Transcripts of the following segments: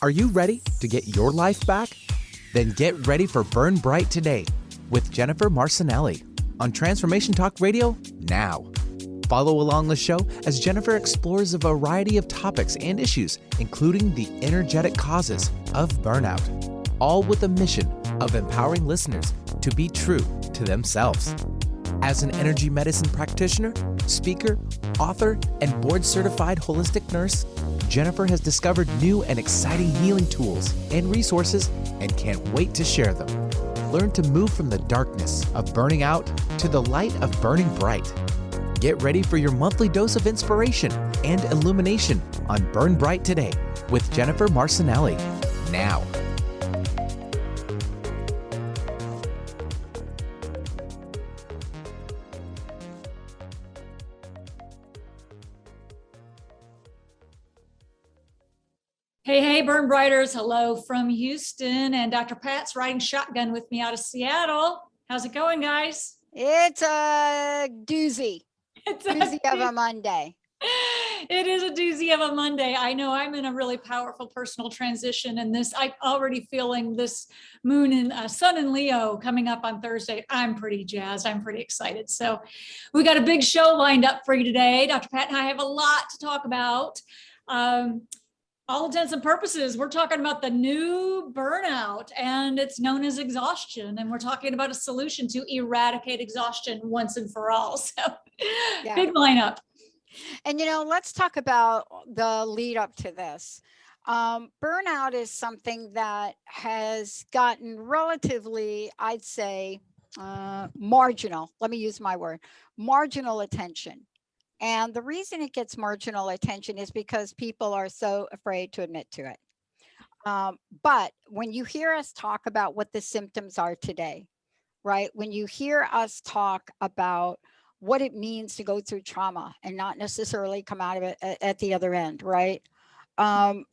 Are you ready to get your life back? Then get ready for Burn Bright Today with Jennifer Marcenelle on Transformation Talk Radio now. Follow along the show as Jennifer explores a variety of topics and issues, including the energetic causes of burnout, all with a mission of empowering listeners to be true to themselves. As an energy medicine practitioner, speaker, author, and board-certified holistic nurse, Jennifer has discovered new and exciting healing tools and resources and can't wait to share them. Learn to move from the darkness of burning out to the light of burning bright. Get ready for your monthly dose of inspiration and illumination on Burn Bright Today with Jennifer Marcenelle now. Hey, Burn Brighters. Hello from Houston, and Dr. Pat's riding shotgun with me out of Seattle. How's it going, guys? It's a doozy. It's a doozy of a Monday. It is a doozy of a Monday. I know I'm in a really powerful personal transition, and I'm already feeling this moon and sun in Leo coming up on Thursday. I'm pretty jazzed. I'm pretty excited. So we got a big show lined up for you today. Dr. Pat and I have a lot to talk about. All intents and purposes, we're talking about the new burnout, and it's known as exhaustion. And we're talking about a solution to eradicate exhaustion once and for all. So yeah. Big lineup. And, let's talk about the lead up to this. Burnout is something that has gotten relatively, I'd say, marginal. Let me use my word, marginal attention. And the reason it gets marginal attention is because people are so afraid to admit to it. But when you hear us talk about what the symptoms are today, right? When you hear us talk about what it means to go through trauma and not necessarily come out of it at the other end, right?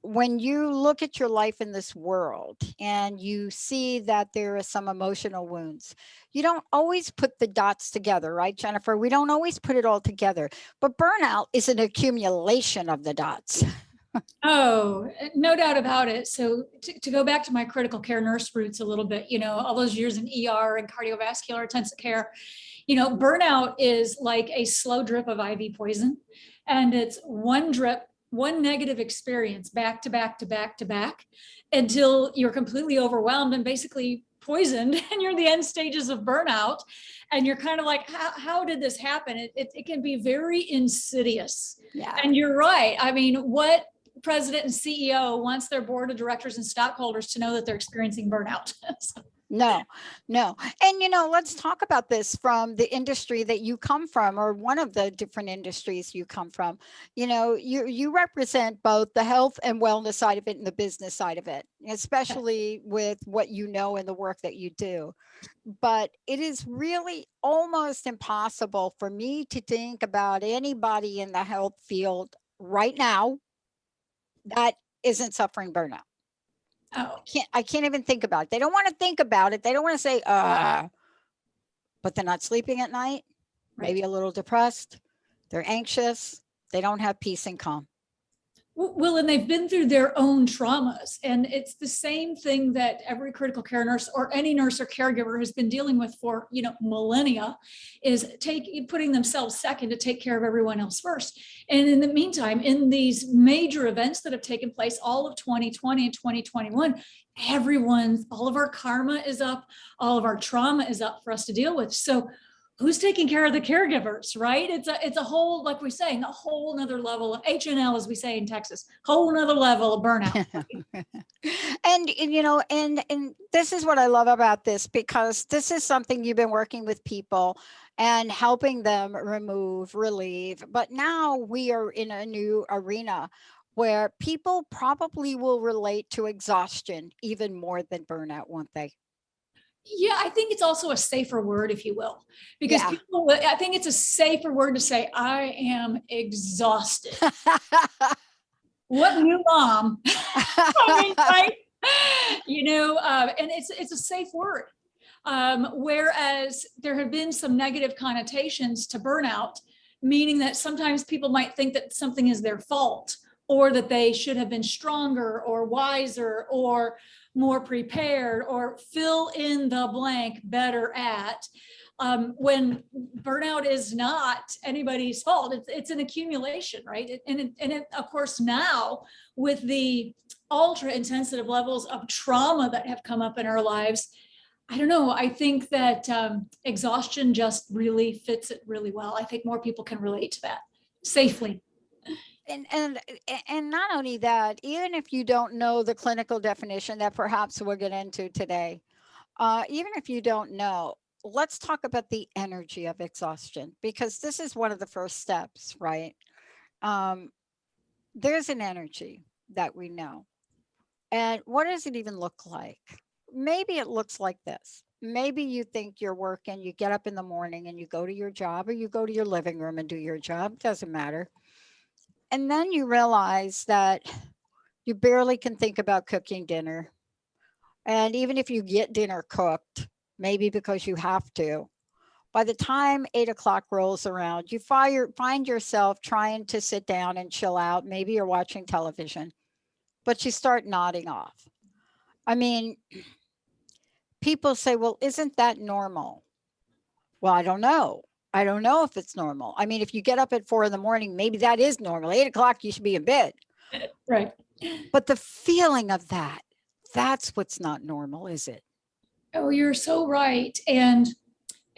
When you look at your life in this world and you see that there are some emotional wounds, you don't always put the dots together, right, Jennifer? We don't always put it all together, but burnout is an accumulation of the dots. Oh, no doubt about it. So to go back to my critical care nurse roots a little bit, all those years in ER and cardiovascular intensive care, burnout is like a slow drip of IV poison, and it's one drip, one negative experience back to back to back to back until you're completely overwhelmed and basically poisoned, and you're in the end stages of burnout. And you're kind of like, how did this happen? It can be very insidious. Yeah. And you're right. I mean, what president and CEO wants their board of directors and stockholders to know that they're experiencing burnout? No. And, let's talk about this from the industry that you come from, or one of the different industries you come from. You represent both the health and wellness side of it and the business side of it, especially with what you know and the work that you do. But it is really almost impossible for me to think about anybody in the health field right now that isn't suffering burnout. Oh, I can't even think about it. They don't want to think about it. They don't want to say, but they're not sleeping at night, maybe a little depressed. They're anxious. They don't have peace and calm. Well, and they've been through their own traumas. And it's the same thing that every critical care nurse or any nurse or caregiver has been dealing with for, millennia, is putting themselves second to take care of everyone else first. And in the meantime, in these major events that have taken place all of 2020 and 2021, all of our karma is up, all of our trauma is up for us to deal with. So who's taking care of the caregivers, right? It's a whole, like we're saying, a whole nother level of HNL, as we say in Texas, whole nother level of burnout. And this is what I love about this, because this is something you've been working with people and helping them relieve. But now we are in a new arena where people probably will relate to exhaustion even more than burnout, won't they? Yeah, I think it's also a safer word, if you will, because I think it's a safer word to say, I am exhausted. What new mom? I mean, right? And it's a safe word. Whereas there have been some negative connotations to burnout, meaning that sometimes people might think that something is their fault, or that they should have been stronger or wiser or more prepared, or fill in the blank better at, when burnout is not anybody's fault. It's an accumulation, right? And of course, now with the ultra insensitive levels of trauma that have come up in our lives, I don't know. I think that exhaustion just really fits it really well. I think more people can relate to that safely. And not only that, even if you don't know the clinical definition that perhaps we'll get into today, even if you don't know, let's talk about the energy of exhaustion, because this is one of the first steps, right? There's an energy that we know. And what does it even look like? Maybe it looks like this. Maybe you think you're working, you get up in the morning and you go to your job, or you go to your living room and do your job, doesn't matter. And then you realize that you barely can think about cooking dinner. And even if you get dinner cooked, maybe because you have to, by the time 8 o'clock rolls around, you find yourself trying to sit down and chill out. Maybe you're watching television, but you start nodding off. I mean, people say, well, isn't that normal? Well, I don't know. I don't know if it's normal. I mean, if you get up at 4 a.m, maybe that is normal. 8 o'clock, you should be in bed. Right. But the feeling of that's what's not normal, is it? Oh, you're so right. And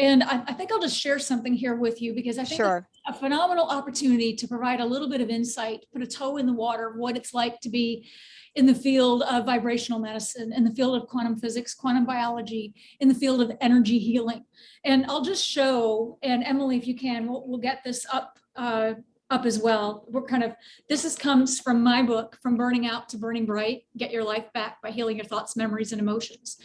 I think I'll just share something here with you, because I think Sure. it's a phenomenal opportunity to provide a little bit of insight, put a toe in the water of what it's like to be in the field of vibrational medicine, in the field of quantum physics, quantum biology, in the field of energy healing. And I'll just show, and Emily, if you can, we'll get this up as well. This comes from my book, From Burning Out to Burning Bright, Get Your Life Back by Healing Your Thoughts, Memories, and Emotions.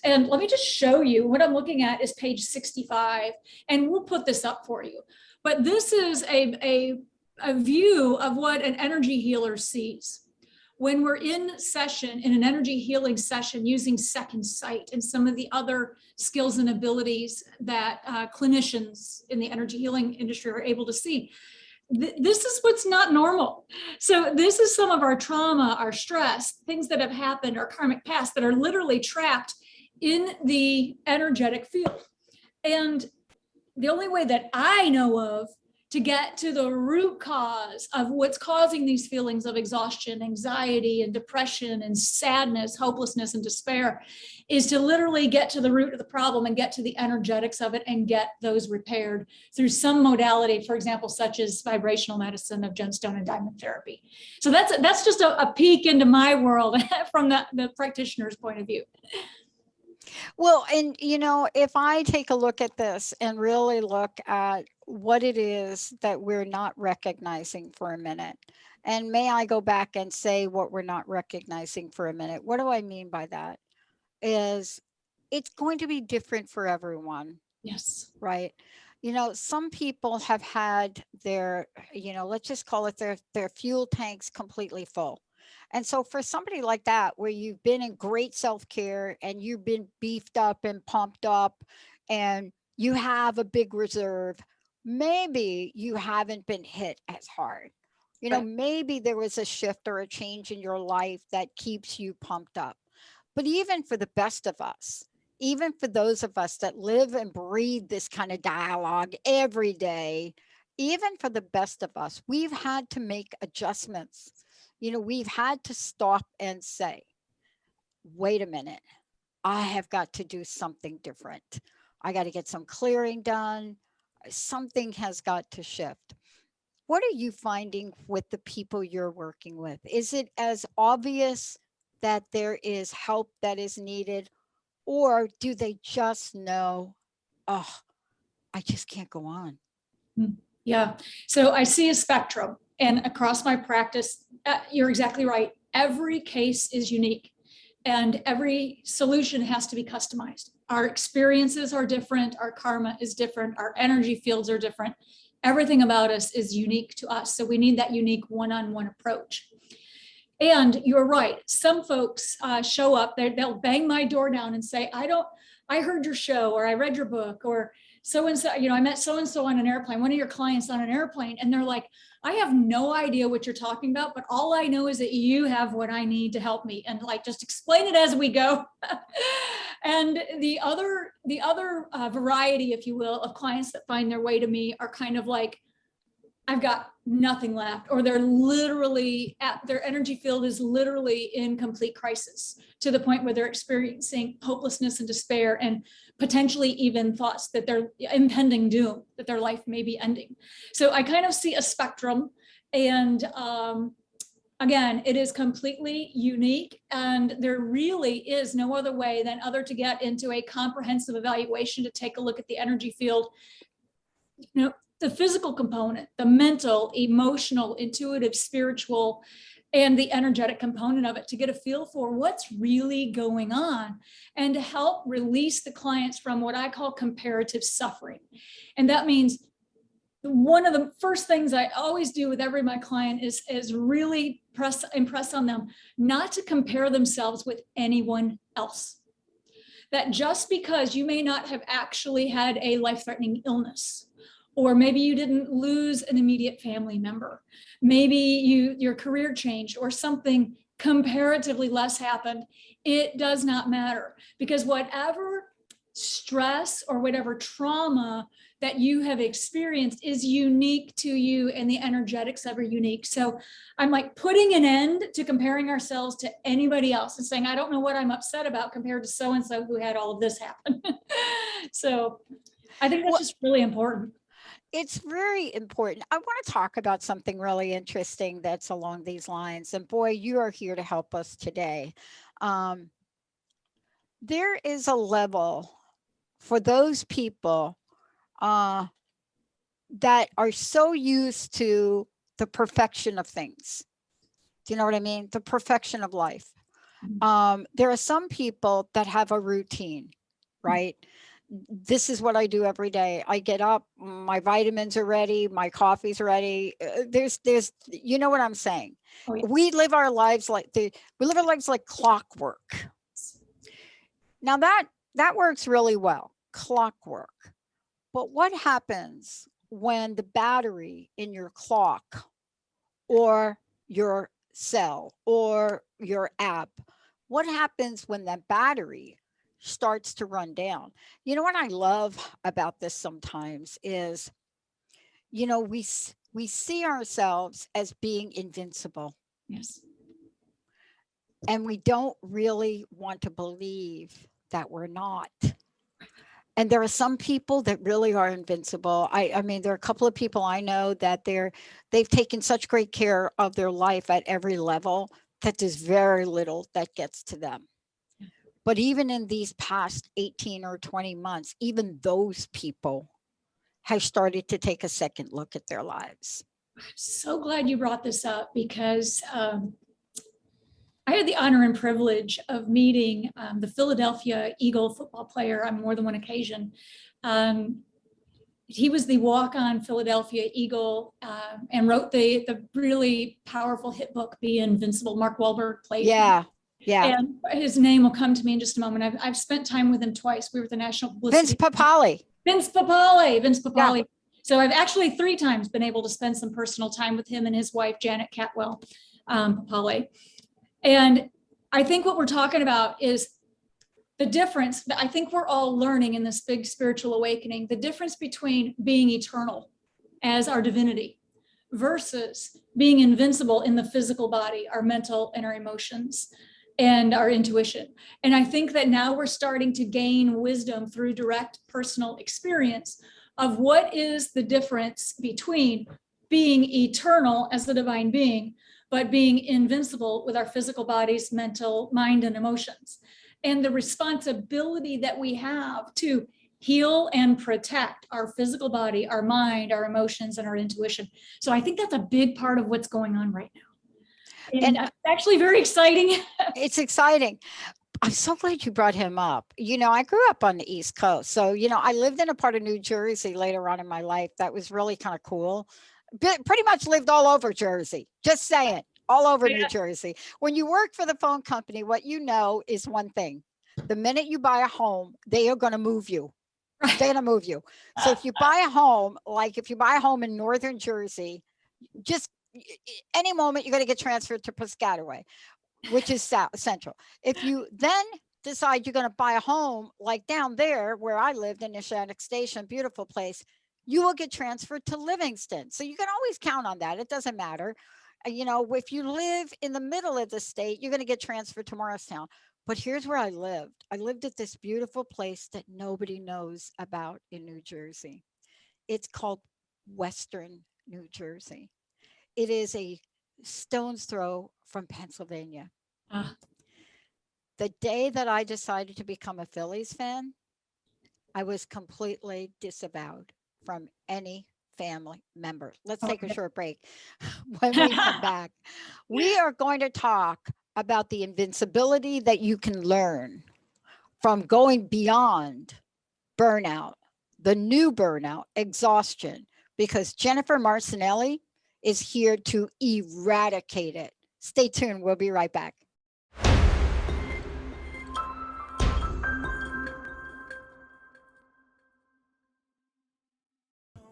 And let me just show you what I'm looking at is page 65, and we'll put this up for you. But this is a view of what an energy healer sees. When we're in session, in an energy healing session, using second sight and some of the other skills and abilities that clinicians in the energy healing industry are able to see, this is what's not normal. So this is some of our trauma, our stress, things that have happened, our karmic past that are literally trapped in the energetic field. And the only way that I know of to get to the root cause of what's causing these feelings of exhaustion, anxiety, and depression, and sadness, hopelessness, and despair is to literally get to the root of the problem and get to the energetics of it and get those repaired through some modality, for example, such as vibrational medicine of gemstone and diamond therapy. So that's just a peek into my world from the practitioner's point of view. Well, and if I take a look at this and really look at what it is that we're not recognizing for a minute, and may I go back and say what we're not recognizing for a minute? What do I mean by that? Is it's going to be different for everyone. Yes. Right. Some people have had their, let's just call it their fuel tanks completely full. And so for somebody like that, where you've been in great self-care and you've been beefed up and pumped up and you have a big reserve, maybe you haven't been hit as hard. Right. Maybe there was a shift or a change in your life that keeps you pumped up. But even for the best of us, even for those of us that live and breathe this kind of dialogue every day, even for the best of us, we've had to make adjustments. We've had to stop and say, wait a minute, I have got to do something different. I got to get some clearing done. Something has got to shift. What are you finding with the people you're working with? Is it as obvious that there is help that is needed, or do they just know, oh, I just can't go on? Yeah. So I see a spectrum, and across my practice, you're exactly right. Every case is unique and every solution has to be customized. Our experiences are different. Our karma is different. Our energy fields are different. Everything about us is unique to us. So we need that unique one-on-one approach. And you're right. Some folks show up, they'll bang my door down and say, I heard your show, or I read your book, or so-and-so, I met so-and-so on an airplane, one of your clients on an airplane. And they're like, I have no idea what you're talking about, but all I know is that you have what I need to help me, and like, just explain it as we go. And the other variety, if you will, of clients that find their way to me are kind of like, I've got nothing left, or they're literally their energy field is literally in complete crisis, to the point where they're experiencing hopelessness and despair, and potentially even thoughts that they're impending doom, that their life may be ending. So I kind of see a spectrum, and again, it is completely unique, and there really is no other way than to get into a comprehensive evaluation to take a look at the energy field, the physical component, the mental, emotional, intuitive, spiritual, and the energetic component of it, to get a feel for what's really going on, and to help release the clients from what I call comparative suffering. And that means one of the first things I always do with every my client is really impress on them not to compare themselves with anyone else. That just because you may not have actually had a life-threatening illness, or maybe you didn't lose an immediate family member, maybe your career changed, or something comparatively less happened, it does not matter, because whatever stress or whatever trauma that you have experienced is unique to you, and the energetics of are unique. So I'm like putting an end to comparing ourselves to anybody else and saying, I don't know what I'm upset about compared to so-and-so who had all of this happen. So I think that's just really important. It's very important. I want to talk about something really interesting that's along these lines. And boy, you are here to help us today. There is a level for those people that are so used to the perfection of things. Do you know what I mean? The perfection of life. There are some people that have a routine, right? This is what I do every day. I get up, my vitamins are ready, my coffee's ready. There's, you know what I'm saying? Oh, yes. We live our lives like clockwork. Now that works really well, clockwork. But what happens when the battery in your clock, or your cell, or your app, what happens when that battery starts to run down? You know what I love about this sometimes is, we see ourselves as being invincible. Yes. And we don't really want to believe that we're not. And there are some people that really are invincible. I mean, there are a couple of people I know that they've taken such great care of their life at every level that there's very little that gets to them. But even in these past 18 or 20 months, even those people have started to take a second look at their lives. I'm so glad you brought this up, because I had the honor and privilege of meeting the Philadelphia Eagle football player on more than one occasion. He was the walk-on Philadelphia Eagle, and wrote the really powerful hit book, Be Invincible. Mark Wahlberg played. Yeah. And his name will come to me in just a moment. I've spent time with him twice. We were at the National Publicity. Vince Papale. Yeah. So I've actually 3 times been able to spend some personal time with him and his wife, Janet Catwell Papale. And I think what we're talking about is the difference. I think we're all learning in this big spiritual awakening, the difference between being eternal as our divinity versus being invincible in the physical body, our mental and our emotions and our intuition. And I think that now we're starting to gain wisdom through direct personal experience of what is the difference between being eternal as the divine being, but being invincible with our physical bodies, mental, mind, and emotions. And the responsibility that we have to heal and protect our physical body, our mind, our emotions, and our intuition. So I think that's a big part of what's going on right now. And it's actually very exciting. It's exciting. I'm so glad you brought him up. I grew up on the East Coast. So, I lived in a part of New Jersey later on in my life that was really kind of cool. Pretty much lived all over Jersey. Just saying, all over New Yeah. Jersey. When you work for the phone company, what you know is one thing. The minute you buy a home, they are going to move you. They're going to move you. So if you buy a home, like if you buy a home in Northern Jersey, just any moment you're going to get transferred to Piscataway, which is south central. If you then decide you're going to buy a home like down there where I lived in Eradicating Station, beautiful place, you will get transferred to Livingston. So you can always count on that. It doesn't matter. You know, if you live in the middle of the state, you're going to get transferred to Morristown. But here's where I lived. I lived at this beautiful place that nobody knows about in New Jersey. It's called Western New Jersey. It is a stone's throw from Pennsylvania. The day that I decided to become a Phillies fan, I was completely disavowed from any family member. Let's take a short break. When we come back, we are going to talk about the invincibility that you can learn from going beyond burnout, the new burnout, exhaustion, because Jennifer Marcenelle is here to eradicate it. Stay tuned. We'll be right back.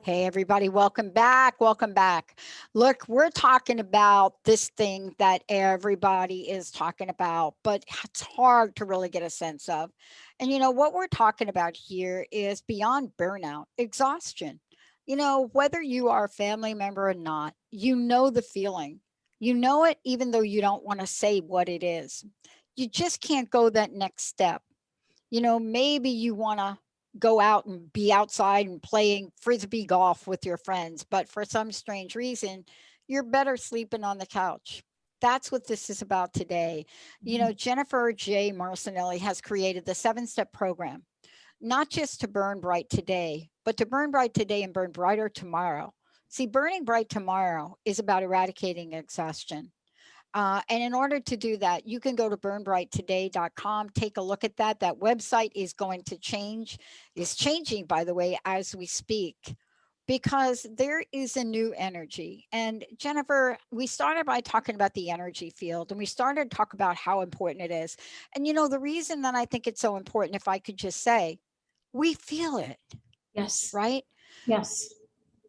Hey, everybody, welcome back. Welcome back. Look, we're talking about this thing that everybody is talking about, but it's hard to really get a sense of. And, you know, what we're talking about here is beyond burnout, exhaustion. You know, whether you are a family member or not, you know the feeling. You know it, even though you don't want to say what it is. You just can't go that next step. You know, maybe you want to go out and be outside and playing frisbee golf with your friends, but for some strange reason, you're better sleeping on the couch. That's what this is about today. You know, Jennifer J. Marcenelle has created the 7-step program, not just to burn bright today, but to burn bright today and burn brighter tomorrow. See, burning bright tomorrow is about eradicating exhaustion. And in order to do that, you can go to burnbrighttoday.com, take a look at that. That website is going to change, is changing, by the way, as we speak, because there is a new energy. And Jennifer, we started by talking about the energy field, and we started to talk about how important it is. And, you know, the reason that I think it's so important, if I could just say, we feel it. Yes. Right? Yes.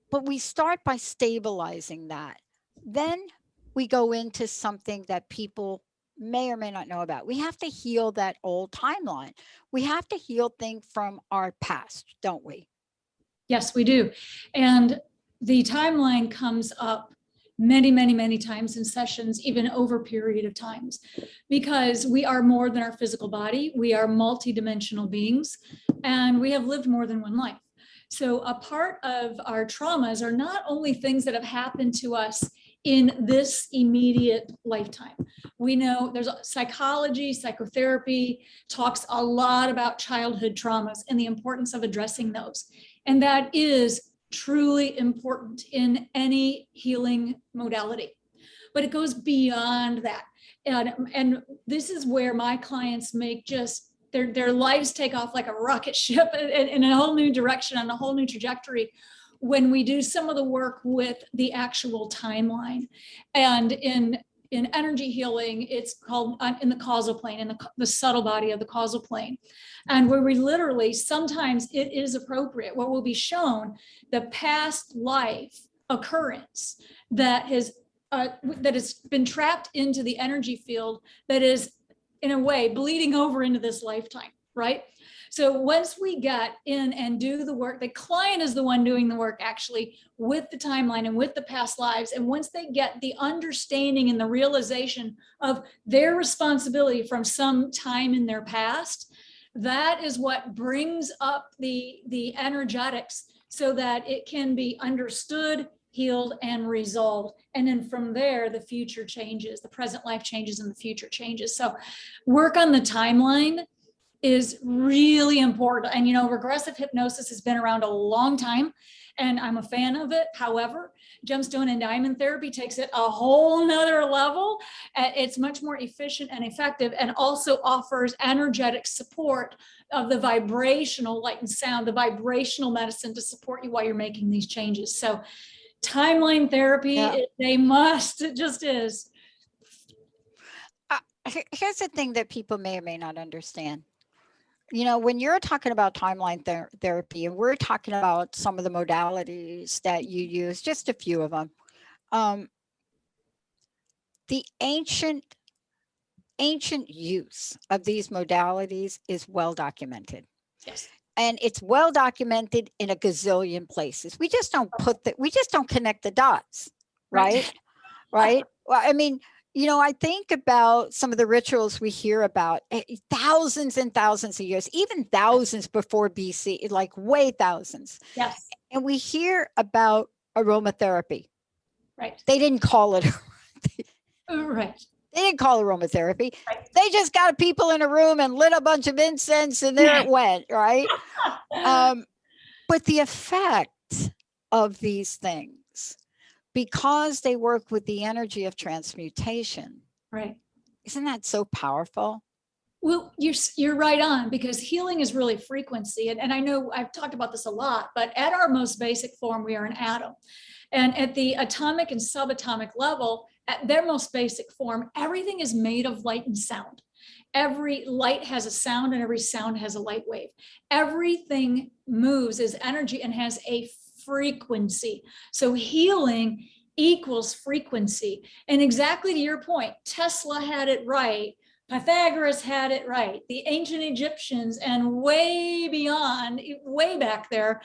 But we start by stabilizing that. Then we go into something that people may or may not know about. We have to heal that old timeline. We have to heal things from our past, don't we? Yes, we do. And the timeline comes up many, many, many times in sessions, even over a period of times, because we are more than our physical body. We are multidimensional beings, and we have lived more than one life. So a part of our traumas are not only things that have happened to us in this immediate lifetime. We know there's psychology, psychotherapy talks a lot about childhood traumas and the importance of addressing those. And that is truly important in any healing modality. But it goes beyond that. And this is where my clients make just their lives take off like a rocket ship in a whole new direction, on a whole new trajectory, when we do some of the work with the actual timeline. And in energy healing, it's called in the causal plane, in the subtle body of the causal plane. And where we literally, sometimes it is appropriate, what will be shown, the past life occurrence that has been trapped into the energy field, that is in a way bleeding over into this lifetime, right? So once we get in and do the work, the client is the one doing the work actually with the timeline and with the past lives. And once they get the understanding and the realization of their responsibility from some time in their past, that is what brings up the energetics so that it can be understood, healed, and resolved. And then from there, the future changes, the present life changes, and the future changes. So work on the timeline is really important. And, you know, regressive hypnosis has been around a long time, and I'm a fan of it. However, gemstone and diamond therapy takes it a whole nother level. It's much more efficient and effective, and also offers energetic support of the vibrational light and sound, the vibrational medicine to support you while you're making these changes. So timeline therapy, they must, it just is. Here's the thing that people may or may not understand. You know, when you're talking about timeline therapy, and we're talking about some of the modalities that you use, just a few of them, the ancient use of these modalities is well documented. Yes. And it's well documented in a gazillion places. We just don't we just don't connect the dots, right? Right. Well, I mean, you know, I think about some of the rituals we hear about thousands and thousands of years, even thousands before BC, like way thousands. Yes. And we hear about aromatherapy. Right. They didn't call it. Right. They didn't call it aromatherapy. Right. They just got people in a room and lit a bunch of incense and there it went, right? But the effect of these things, because they work with the energy of transmutation, Right. isn't that so powerful? Well, you're right on, because healing is really frequency. And I know I've talked about this a lot, but at our most basic form, we are an atom. And at the atomic and subatomic level, at their most basic form, everything is made of light and sound. Every light has a sound and every sound has a light wave. Everything moves as energy and has a frequency. So healing equals frequency. And exactly to your point, Tesla had it right. Pythagoras had it right. The ancient Egyptians and way beyond, way back there,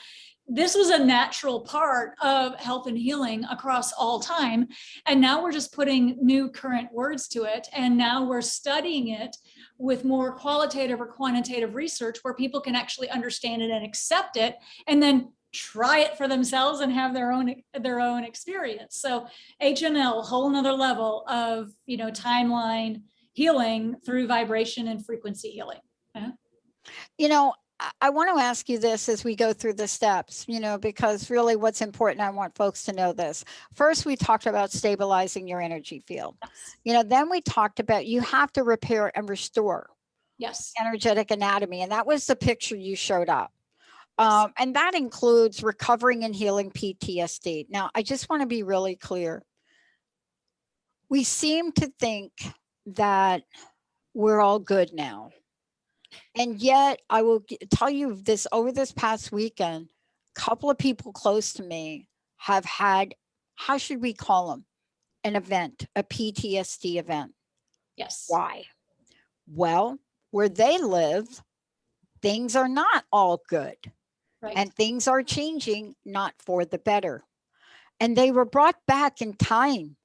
this was a natural part of health and healing across all time. And now we're just putting new current words to it. And now we're studying it with more qualitative or quantitative research where people can actually understand it and accept it, and then try it for themselves and have their own experience. So HNL, whole nother level of, you know, timeline healing through vibration and frequency healing. Yeah. You know, I want to ask you this as we go through the steps, you know, because really what's important, I want folks to know this. First, we talked about stabilizing your energy field. Yes. You know, then we talked about you have to repair and restore Yes. energetic anatomy. And that was the picture you showed up. And that includes recovering and healing PTSD. Now, I just want to be really clear. We seem to think that we're all good now. And yet I will tell you this, over this past weekend, a couple of people close to me have had, how should we call them? An event, a PTSD event. Yes. Why? Well, where they live, things are not all good. Right. And things are changing, not for the better. And they were brought back in time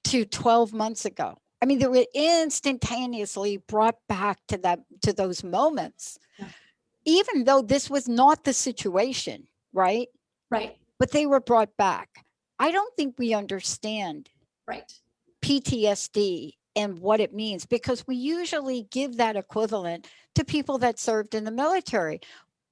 to 12 months ago. I mean, they were instantaneously brought back to those moments, even though this was not the situation, right? Right. But they were brought back. I don't think we understand Right. PTSD and what it means, because we usually give that equivalent to people that served in the military.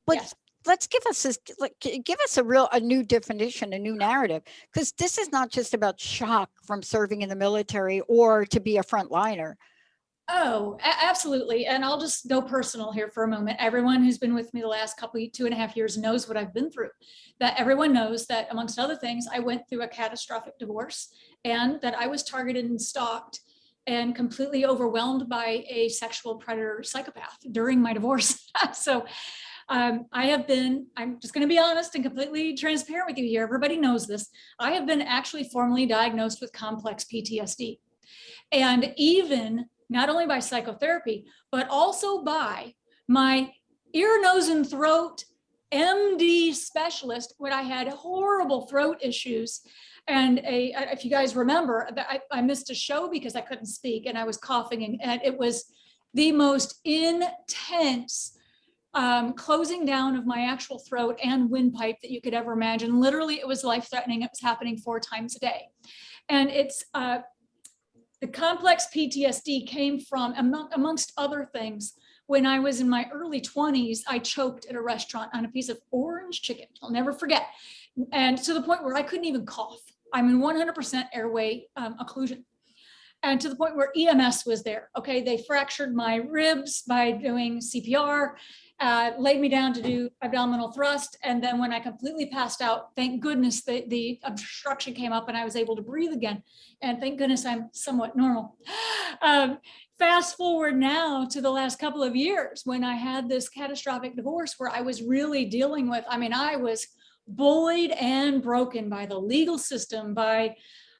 But yes. Let's give us a new definition, a new narrative, because this is not just about shock from serving in the military or to be a frontliner. Oh, absolutely. And I'll just go personal here for a moment. Everyone who's been with me the last 2.5 years knows what I've been through. That everyone knows that, amongst other things, I went through a catastrophic divorce, and that I was targeted and stalked and completely overwhelmed by a sexual predator psychopath during my divorce. So I'm just going to be honest and completely transparent with you here. Everybody knows this. I have been actually formally diagnosed with complex PTSD. And even not only by psychotherapy, but also by my ear, nose, and throat MD specialist when I had horrible throat issues. And if you guys remember, I missed a show because I couldn't speak and I was coughing, and it was the most intense closing down of my actual throat and windpipe that you could ever imagine. Literally, it was life-threatening. It was happening 4 times a day. And it's the complex PTSD came from, amongst other things, when I was in my early 20s, I choked at a restaurant on a piece of orange chicken. I'll never forget. And to the point where I couldn't even cough. I'm in 100% airway occlusion. And to the point where EMS was there. Okay, they fractured my ribs by doing CPR, laid me down to do abdominal thrust. And then when I completely passed out, thank goodness the obstruction came up and I was able to breathe again. And thank goodness I'm somewhat normal. Fast forward now to the last couple of years when I had this catastrophic divorce where I was really dealing with, I mean, I was bullied and broken by the legal system, by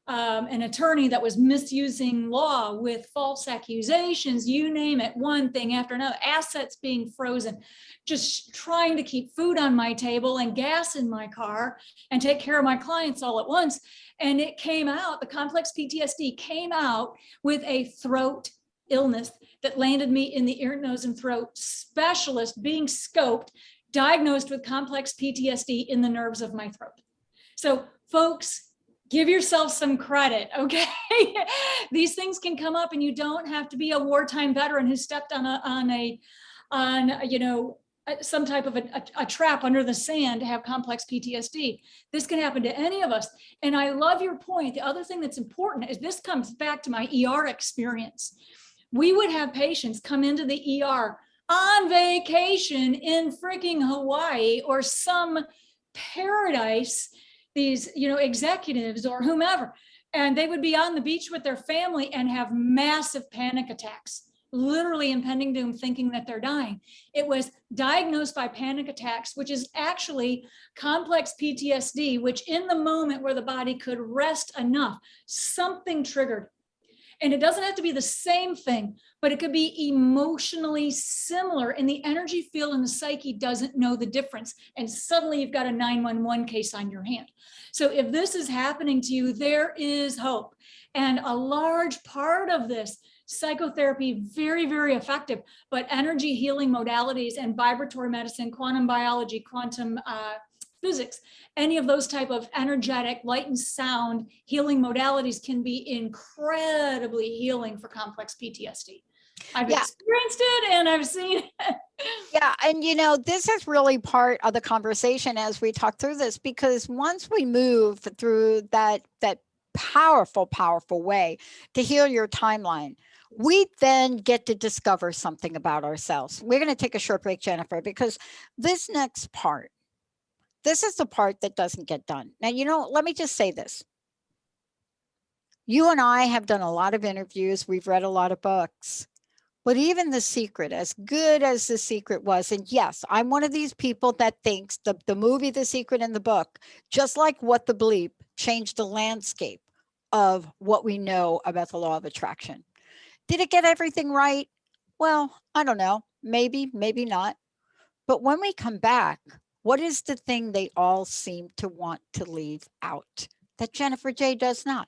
an attorney that was misusing law with false accusations, you name it, one thing after another, assets being frozen, just trying to keep food on my table and gas in my car and take care of my clients all at once. And it came out, the complex PTSD came out with a throat illness that landed me in the ear, nose, and throat specialist being scoped, diagnosed with complex PTSD in the nerves of my throat. So folks, give yourself some credit, okay? These things can come up and you don't have to be a wartime veteran who stepped on some type of a trap under the sand to have complex PTSD. This can happen to any of us. And I love your point. The other thing that's important is this comes back to my ER experience. We would have patients come into the ER on vacation in freaking Hawaii or some paradise, these, executives or whomever, and they would be on the beach with their family and have massive panic attacks, literally impending doom, thinking that they're dying. It was diagnosed by panic attacks, which is actually complex PTSD, which in the moment where the body could rest enough, something triggered. And it doesn't have to be the same thing, but it could be emotionally similar, and the energy field and the psyche doesn't know the difference. And suddenly you've got a 911 case on your hand. So if this is happening to you, there is hope. And a large part of this, psychotherapy, very, very effective, but energy healing modalities and vibratory medicine, quantum biology, quantum physics, any of those type of energetic light and sound healing modalities can be incredibly healing for complex PTSD. I've experienced it and I've seen it. Yeah. And this is really part of the conversation as we talk through this, because once we move through that powerful way to heal your timeline, we then get to discover something about ourselves. We're going to take a short break, Jennifer, because this next part, this is the part that doesn't get done. Now, let me just say this. You and I have done a lot of interviews. We've read a lot of books. But even The Secret, as good as The Secret was, and yes, I'm one of these people that thinks the movie The Secret and the book, just like What the Bleep, changed the landscape of what we know about the law of attraction. Did it get everything right? Well, I don't know. Maybe, maybe not. But when we come back, what is the thing they all seem to want to leave out that Jennifer J does not?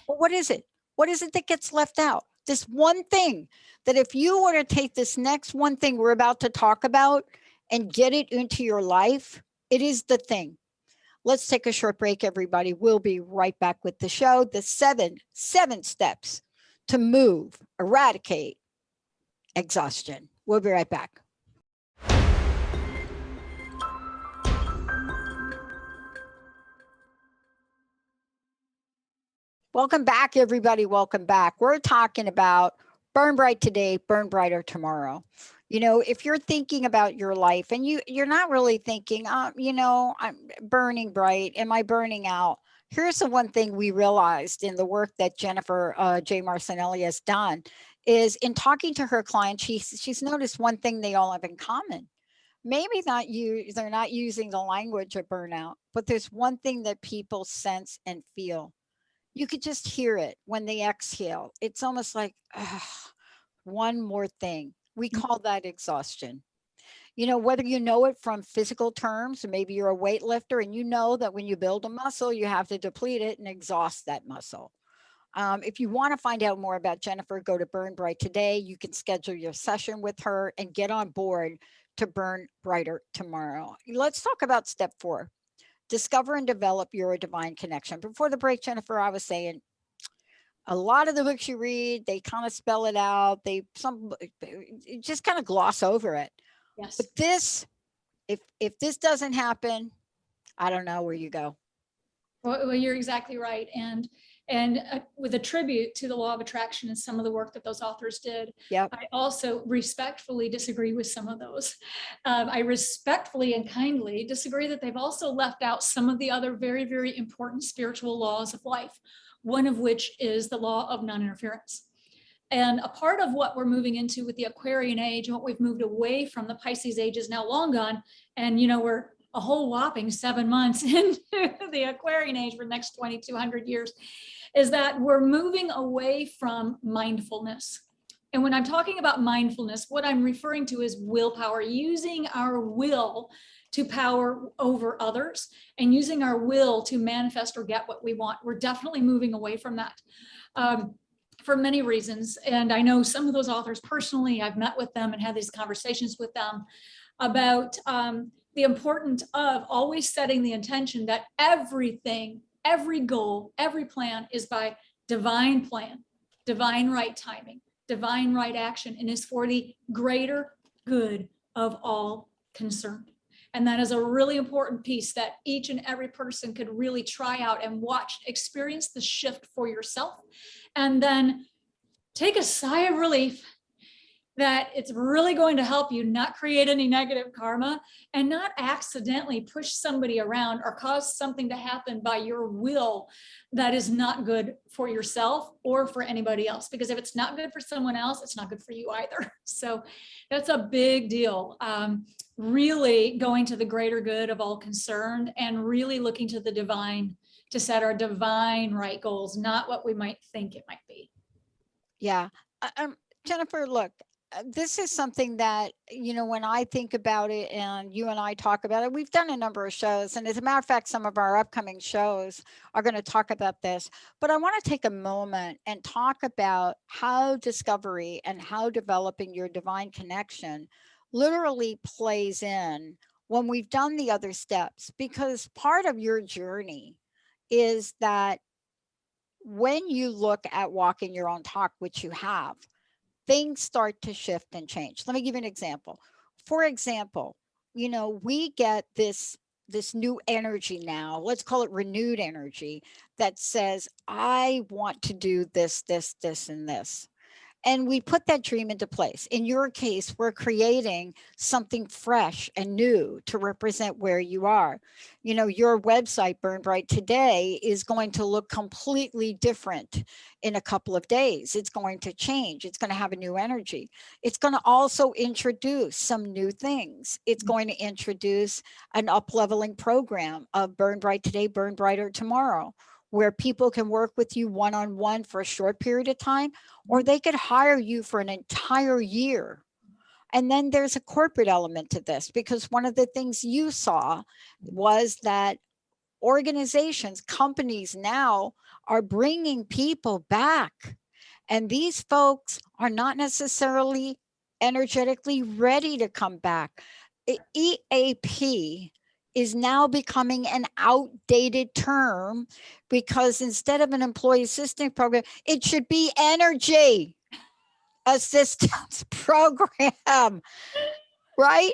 Well, what is it? What is it that gets left out? This one thing that if you were to take this next one thing we're about to talk about and get it into your life, it is the thing. Let's take a short break, everybody. We'll be right back with the show. The seven steps to move, eradicate exhaustion. We'll be right back. Welcome back, everybody. Welcome back. We're talking about burn bright today, burn brighter tomorrow. If you're thinking about your life and you're not really thinking, I'm burning bright, am I burning out? Here's the one thing we realized in the work that Jennifer J. Marcenelle has done is in talking to her clients, she's noticed one thing they all have in common. Maybe they're not using the language of burnout, but there's one thing that people sense and feel. You could just hear it when they exhale. It's almost like, one more thing. We call that exhaustion. Whether you know it from physical terms, or maybe you're a weightlifter and you know that when you build a muscle, you have to deplete it and exhaust that muscle. If you want to find out more about Jennifer, go to Burn Bright today. You can schedule your session with her and get on board to burn brighter tomorrow. Let's talk about step 4. Discover and develop your divine connection. Before the break, Jennifer, I was saying a lot of the books you read, they kind of spell it out. Some just kind of gloss over it. Yes. But this, if this doesn't happen, I don't know where you go. Well, you're exactly right. And with a tribute to the law of attraction and some of the work that those authors did, Yep. I also respectfully disagree with some of those. I respectfully and kindly disagree that they've also left out some of the other very, very important spiritual laws of life, one of which is the law of non-interference. And a part of what we're moving into with the Aquarian age and what we've moved away from, the Pisces age is now long gone. And, we're a whole whopping 7 months into the Aquarian age for the next 2,200 years, is that we're moving away from mindfulness. And when I'm talking about mindfulness, what I'm referring to is willpower, using our will to power over others and using our will to manifest or get what we want. We're definitely moving away from that for many reasons. And I know some of those authors personally. I've met with them and had these conversations with them about the importance of always setting the intention that everything, every goal, every plan is by divine plan, divine right timing, divine right action, and is for the greater good of all concerned. And that is a really important piece that each and every person could really try out and watch, experience the shift for yourself, and then take a sigh of relief that it's really going to help you not create any negative karma and not accidentally push somebody around or cause something to happen by your will that is not good for yourself or for anybody else. Because if it's not good for someone else, it's not good for you either. So that's a big deal. Really going to the greater good of all concerned and really looking to the divine to set our divine right goals, not what we might think it might be. Yeah. Jennifer, look, this is something that, when I think about it and you and I talk about it, we've done a number of shows. And as a matter of fact, some of our upcoming shows are going to talk about this. But I want to take a moment and talk about how discovery and how developing your divine connection literally plays in when we've done the other steps. Because part of your journey is that when you look at walking your own talk, which you have, things start to shift and change. Let me give you an example. For example, we get this new energy now, let's call it renewed energy, that says, I want to do this, this, this, and this. And we put that dream into place. In your case, we're creating something fresh and new to represent where you are. Your website, Burn Bright Today, is going to look completely different in a couple of days. It's going to change. It's going to have a new energy. It's going to also introduce some new things. It's going to introduce an up-leveling program of Burn Bright Today, Burn Brighter Tomorrow, where people can work with you one-on-one for a short period of time, or they could hire you for an entire year. And then there's a corporate element to this, because one of the things you saw was that organizations, companies now are bringing people back. And these folks are not necessarily energetically ready to come back. EAP is now becoming an outdated term, because instead of an employee assistance program, it should be energy assistance program, right?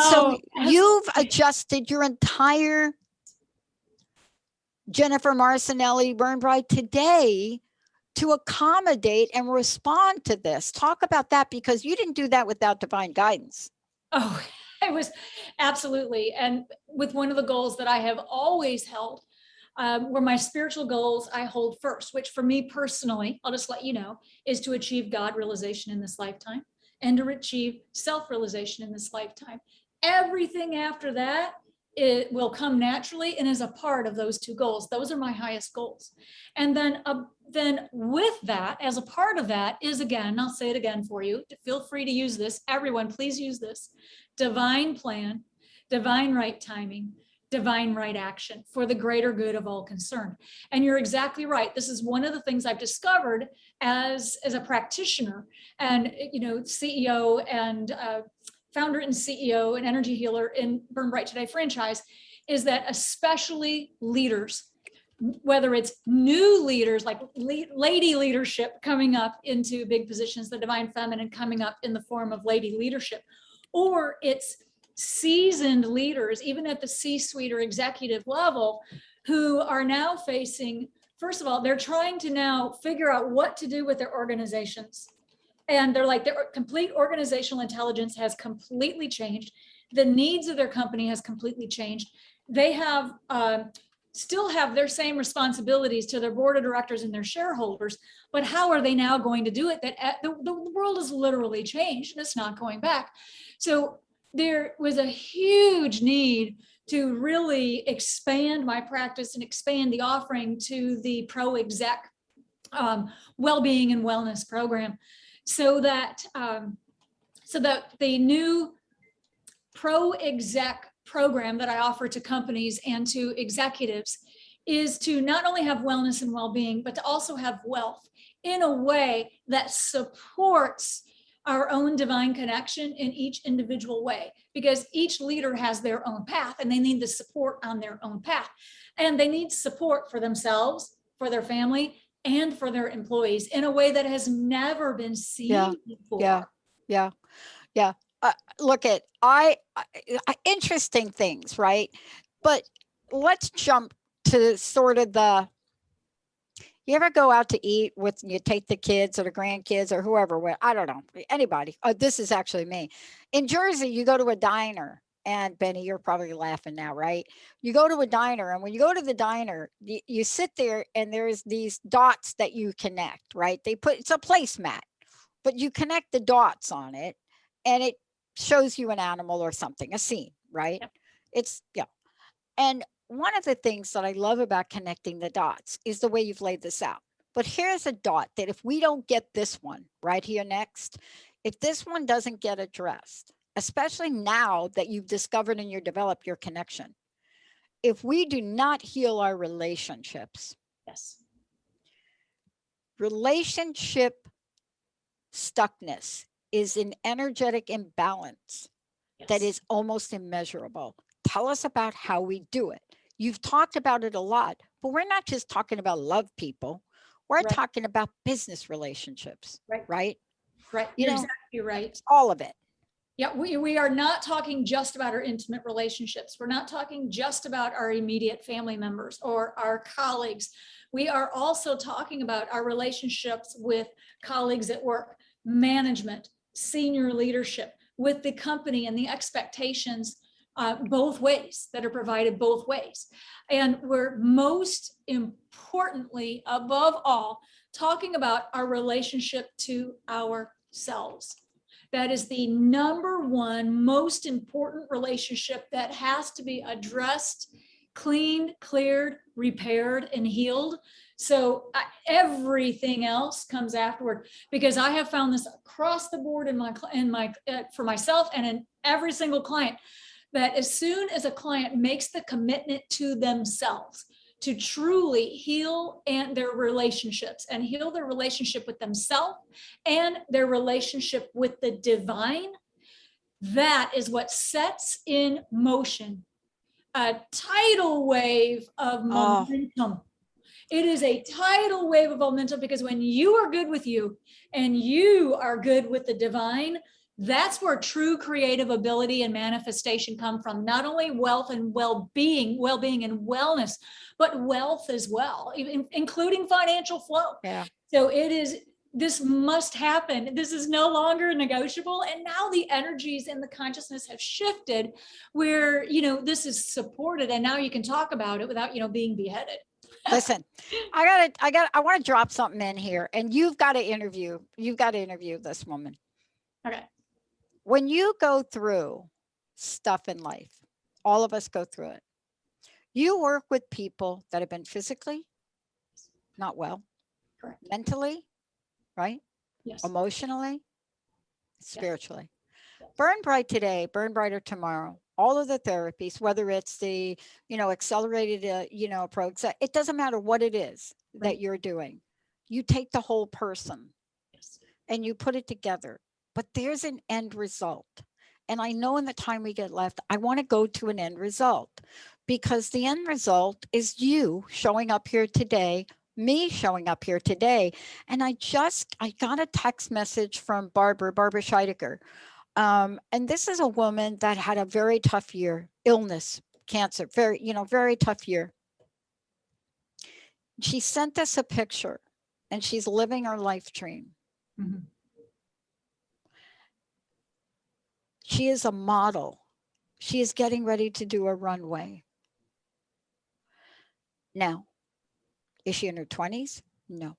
So you've adjusted your entire Jennifer Marcenelle Burn Bright Today to accommodate and respond to this. Talk about that, because you didn't do that without divine guidance. Oh, it was absolutely. And with one of the goals that I have always held, were my spiritual goals I hold first, which for me personally, I'll just let you know, is to achieve God realization in this lifetime and to achieve self-realization in this lifetime. Everything after that, it will come naturally and is a part of those two goals. Those are my highest goals. And then with that, as a part of that is, again, I'll say it again for you, feel free to use this. Everyone, please use this. Divine plan, divine right timing, divine right action for the greater good of all concerned. And you're exactly right. This is one of the things I've discovered as a practitioner and, CEO and founder and CEO and energy healer in Burn Bright Today franchise, is that especially leaders, whether it's new leaders like lady leadership coming up into big positions, the divine feminine coming up in the form of lady leadership, or it's seasoned leaders, even at the C-suite or executive level, who are now facing, first of all, they're trying to now figure out what to do with their organizations. And they're like, their complete organizational intelligence has completely changed. The needs of their company has completely changed. They have still have their same responsibilities to their board of directors and their shareholders, but how are they now going to do it? The world has literally changed and it's not going back. So there was a huge need to really expand my practice and expand the offering to the pro exec well-being and wellness program, so that the new pro exec program that I offer to companies and to executives is to not only have wellness and well-being, but to also have wealth in a way that supports our own divine connection in each individual way, because each leader has their own path and they need the support on their own path, and they need support for themselves, for their family, and for their employees in a way that has never been seen before. Yeah. Look at interesting things, right? But let's jump to sort of you ever go out to eat with, you take the kids or the grandkids or whoever, I don't know, anybody. This is actually me. In Jersey, you go to a diner, and Benny, you're probably laughing now, right? You go to a diner, and when you go to the diner, you sit there and there's these dots that you connect, right? It's a placemat, but you connect the dots on it and it shows you an animal or something, a scene, right? Yep. And one of the things that I love about connecting the dots is the way you've laid this out. But here's a dot that if we don't get this one right here next, if this one doesn't get addressed, especially now that you've discovered and you've developed your connection, if we do not heal our relationships, relationship stuckness is an energetic imbalance that is almost immeasurable. Tell us about how we do it. You've talked about it a lot, but we're not just talking about love people. We're talking about business relationships, right? You're exactly right. All of it. Yeah, we are not talking just about our intimate relationships. We're not talking just about our immediate family members or our colleagues. We are also talking about our relationships with colleagues at work, management, senior leadership, with the company, and the expectations both ways that are provided both ways. And we're most importantly, above all, talking about our relationship to ourselves. That is the number one most important relationship that has to be addressed, cleaned, cleared, repaired, and healed. So everything else comes afterward, because I have found this across the board for myself and in every single client, that as soon as a client makes the commitment to themselves to truly heal their relationships and heal their relationship with themselves and their relationship with the divine, that is what sets in motion a tidal wave of momentum. It is a tidal wave of momentum, because when you are good with you and you are good with the divine, that's where true creative ability and manifestation come from. Not only wealth and well-being and wellness, but wealth as well, including financial flow. Yeah. So this must happen. This is no longer negotiable. And now the energies and the consciousness have shifted where, this is supported, and now you can talk about it without, being beheaded. Listen, I want to drop something in here, and you've got to interview this woman. Okay. When you go through stuff in life, all of us go through it. You work with people that have been physically not well, correct, mentally, right? Yes. Emotionally, spiritually. Yes. Burn bright today, burn brighter tomorrow. All of the therapies, whether it's the, accelerated, approach, it doesn't matter what it is that you're doing. You take the whole person and you put it together, but there's an end result. And I know in the time we get left, I want to go to an end result, because the end result is you showing up here today, me showing up here today. And I got a text message from Barbara Scheidegger. And this is a woman that had a very tough year, illness, cancer, very tough year. She sent us a picture, and she's living her life dream. Mm-hmm. She is a model. She is getting ready to do a runway. No. Is she in her 20s? No.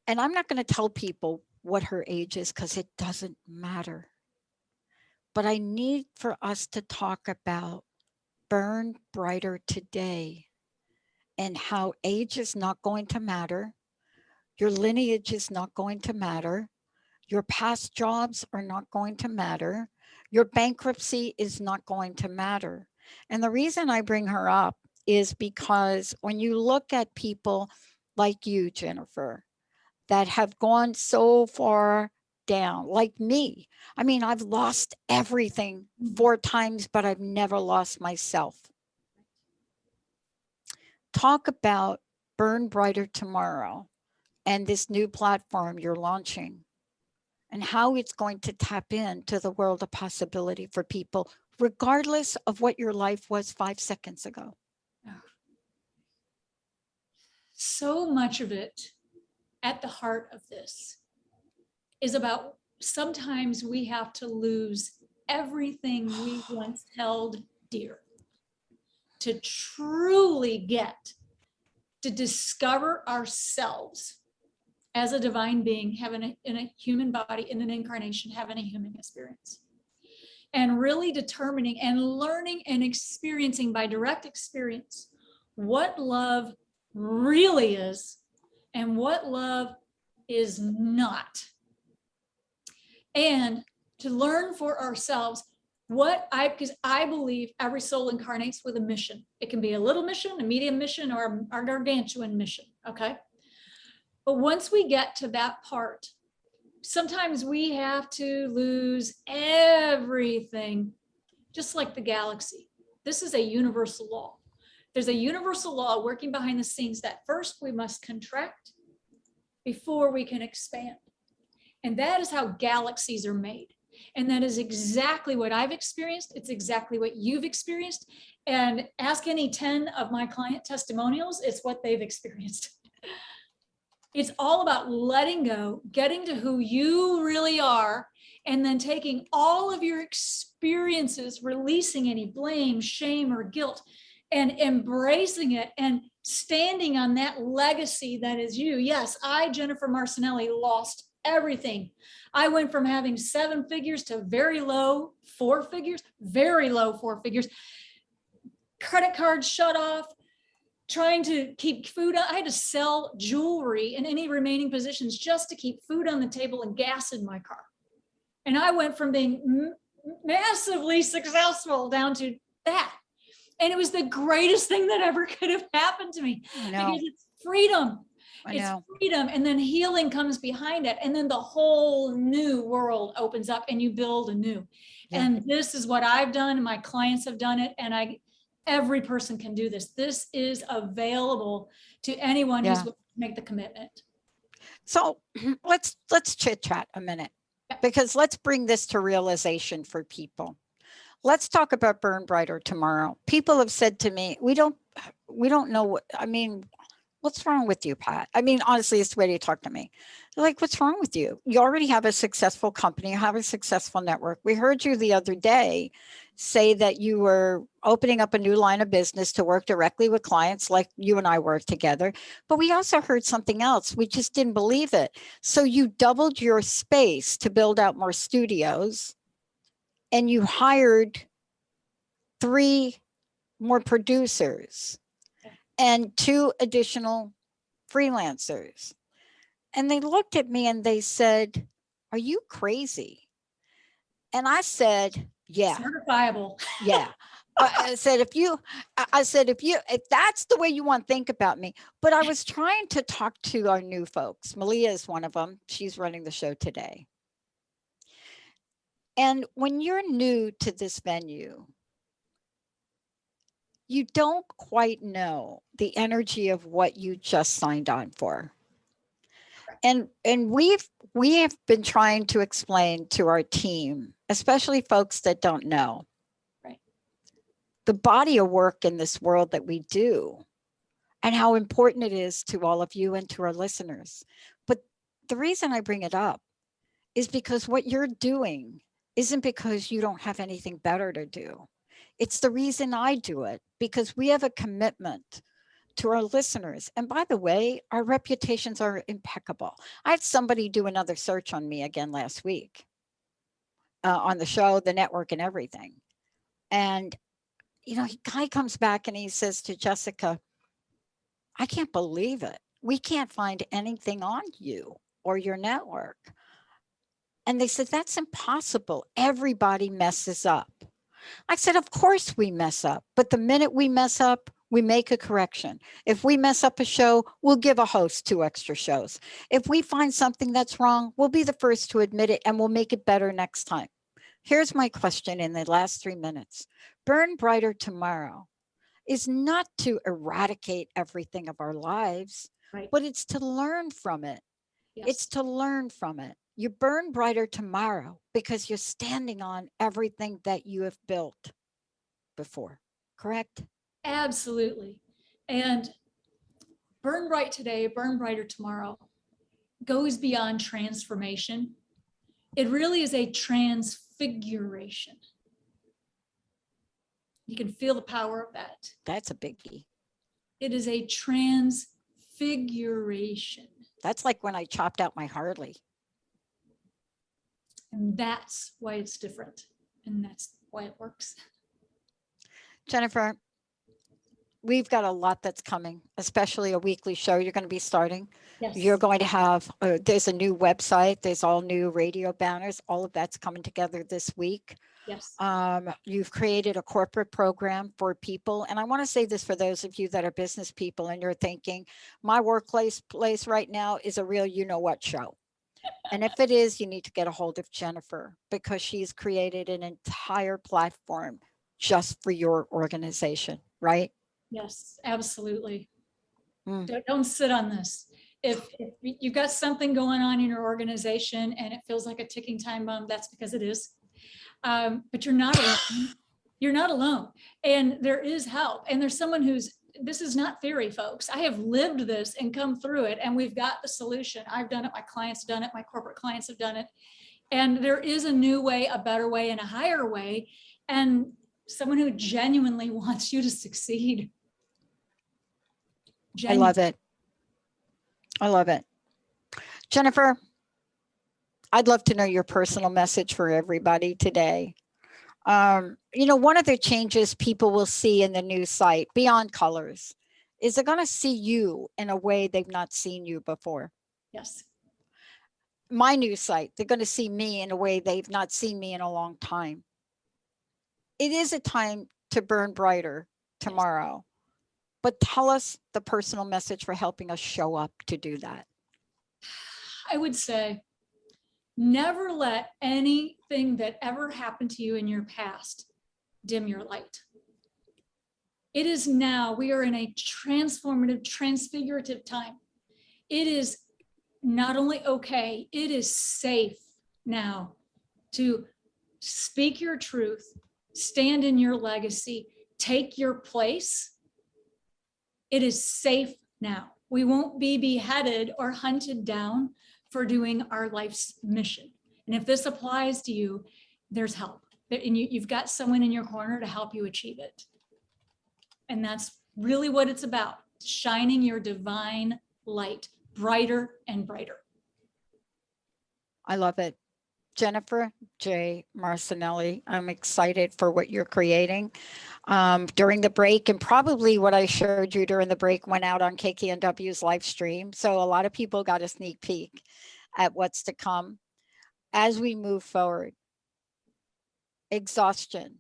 And I'm not going to tell people what her age is because it doesn't matter. But I need for us to talk about burn brighter today and how age is not going to matter. Your lineage is not going to matter. Your past jobs are not going to matter. Your bankruptcy is not going to matter. And the reason I bring her up is because when you look at people like you, Jennifer, that have gone so far down, like me. I mean, I've lost everything 4 times, but I've never lost myself. Talk about Burn Brighter Tomorrow and this new platform you're launching and how it's going to tap into the world of possibility for people, regardless of what your life was 5 seconds ago. So much of it at the heart of this is about sometimes we have to lose everything we once held dear to truly get to discover ourselves as a divine being having in a human body in an incarnation, having a human experience, and really determining and learning and experiencing by direct experience what love really is and what love is not. And to learn for ourselves because I believe every soul incarnates with a mission. It can be a little mission, a medium mission, or a gargantuan mission, okay? But once we get to that part, sometimes we have to lose everything, just like the galaxy. This is a universal law. There's a universal law working behind the scenes that first we must contract before we can expand. And that is how galaxies are made. And that is exactly what I've experienced. It's exactly what you've experienced. And ask any 10 of my client testimonials, it's what they've experienced. It's all about letting go, getting to who you really are, and then taking all of your experiences, releasing any blame, shame, or guilt, and embracing it and standing on that legacy that is you. Yes, I, Jennifer Marcenelle, lost everything. I went from having 7 figures to very low 4 figures, very low 4 figures, credit cards shut off, trying to keep food. I had to sell jewelry in any remaining positions just to keep food on the table and gas in my car. And I went from being massively successful down to that. And it was the greatest thing that ever could have happened to me. Because it's freedom. It's freedom. And then healing comes behind it. And then the whole new world opens up and you build anew. Yeah. And this is what I've done. And my clients have done it. And every person can do this. This is available to anyone who's willing to make the commitment. So let's chit chat a minute, because let's bring this to realization for people. Let's talk about Burn Brighter Tomorrow. People have said to me, we don't know what, I mean, what's wrong with you, Pat? I mean, honestly, it's the way you talk to me. They're like, what's wrong with you? You already have a successful company, you have a successful network. We heard you the other day say that you were opening up a new line of business to work directly with clients like you and I work together. But we also heard something else. We just didn't believe it. So you doubled your space to build out more studios, and you hired 3 more producers and 2 additional freelancers. And they looked at me and they said, are you crazy? And I said, yeah. Certifiable. Yeah. I said, if that's the way you want to think about me. But I was trying to talk to our new folks. Malia is one of them. She's running the show today. And when you're new to this venue, you don't quite know the energy of what you just signed on for. And we have been trying to explain to our team, especially folks that don't know, right, the body of work in this world that we do and how important it is to all of you and to our listeners. But the reason I bring it up is because what you're doing isn't because you don't have anything better to do. It's the reason I do it, because we have a commitment to our listeners. And by the way, our reputations are impeccable. I had somebody do another search on me again last week, on the show, the network, and everything. And, guy comes back and he says to Jessica, I can't believe it. We can't find anything on you or your network. And they said, that's impossible. Everybody messes up. I said, of course we mess up. But the minute we mess up, we make a correction. If we mess up a show, we'll give a host 2 extra shows. If we find something that's wrong, we'll be the first to admit it and we'll make it better next time. Here's my question in the last 3 minutes. Burn Brighter Tomorrow is not to eradicate everything of our lives, Right. but it's to learn from it. Yes. It's to learn from it. You burn brighter tomorrow because you're standing on everything that you have built before, correct? Absolutely. And burn bright today, burn brighter tomorrow goes beyond transformation. It really is a transfiguration. You can feel the power of that. That's a biggie. It is a transfiguration. That's like when I chopped out my Harley. And that's why it's different. And that's why it works. Jennifer, we've got a lot that's coming, especially a weekly show you're going to be starting. Yes. You're going to have, there's a new website, there's all new radio banners, all of that's coming together this week. Yes. You've created a corporate program for people. And I want to say this for those of you that are business people and you're thinking, my workplace right now is a real you-know-what show. And if it is, you need to get a hold of Jennifer because she's created an entire platform just for your organization, right? Yes, absolutely. Don't sit on this. If you've got something going on in your organization and it feels like a ticking time bomb, that's because it is. But you're not alone. You're not alone. And there is help. And there's someone this is not theory, folks. I have lived this and come through it, and we've got the solution. I've done it. My clients have done it. My corporate clients have done it. And there is a new way, a better way, and a higher way. And someone who genuinely wants you to succeed. I love it. I love it. Jennifer, I'd love to know your personal message for everybody today. One of the changes people will see in the new site, Beyond Colors, is they're going to see you in a way they've not seen you before. Yes. My new site, they're going to see me in a way they've not seen me in a long time. It is a time to burn brighter tomorrow, but tell us the personal message for helping us show up to do that. I would say, never let anything that ever happened to you in your past dim your light. It is now, we are in a transformative, transfigurative time. It is not only okay, it is safe now to speak your truth, stand in your legacy, take your place. It is safe now. We won't be beheaded or hunted down for doing our life's mission. And if this applies to you, there's help. And you've got someone in your corner to help you achieve it. And that's really what it's about, shining your divine light brighter and brighter. I love it. Jennifer J. Marcenelle, I'm excited for what you're creating. During the break, and probably what I showed you during the break went out on KKNW's live stream. So a lot of people got a sneak peek at what's to come. As we move forward, exhaustion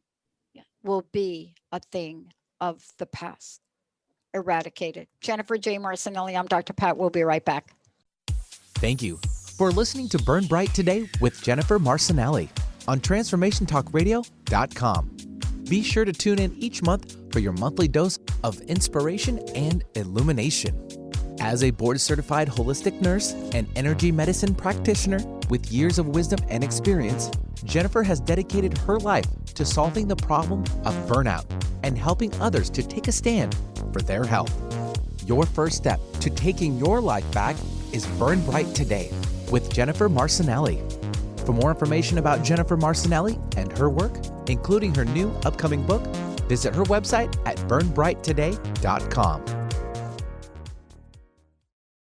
will be a thing of the past. Eradicated. Jennifer J. Marcenelle, I'm Dr. Pat. We'll be right back. Thank you for listening to Burn Bright Today with Jennifer Marcenelle on TransformationTalkRadio.com. Be sure to tune in each month for your monthly dose of inspiration and illumination. As a board-certified holistic nurse and energy medicine practitioner with years of wisdom and experience, Jennifer has dedicated her life to solving the problem of burnout and helping others to take a stand for their health. Your first step to taking your life back is Burn Bright Today with Jennifer Marcenelle. For more information about Jennifer Marcenelle and her work, including her new upcoming book, visit her website at burnbrighttoday.com.